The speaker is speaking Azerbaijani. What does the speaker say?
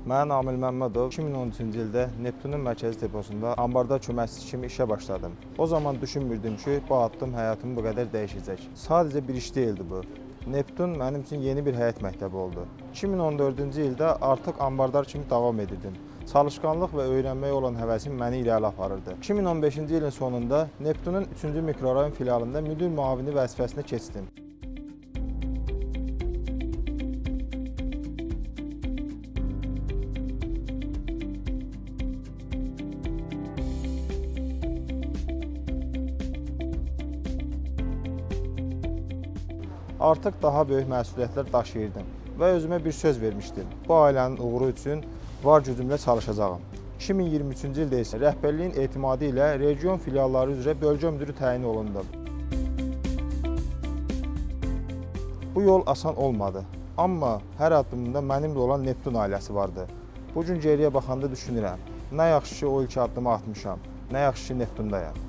Mən Amil Məmmədov 2013-cü ildə Neptunun mərkəzi deposunda ambarda köməkçisi kimi işə başladım. O zaman düşünmürdüm ki, bu addım həyatımı bu qədər dəyişəcək. Sadəcə bir iş deyildi bu. Neptun mənim üçün yeni bir həyat məktəbi oldu. 2014-cü ildə artıq ambardar kimi davam edirdim. Çalışqanlıq və öyrənməyə olan həvəsim məni irəli aparırdı. 2015-ci ilin sonunda Neptunun 3-cü mikrorayon filialında müdir müavini vəzifəsinə keçdim. Artıq daha böyük məsuliyyətlər daşıyırdım və özümə bir söz vermişdim. Bu ailənin uğuru üçün var gücümlə çalışacağam. 2023-cü ildə isə rəhbərliyin etimadı ilə region filialları üzrə bölgə müdiri təyin olundum. Bu yol asan olmadı, amma hər addımında mənimlə olan Neptun ailəsi vardı. Bu gün geriyə baxanda düşünürəm, nə yaxşı ki o ilk addımı atmışam, nə yaxşı ki Neptundayam.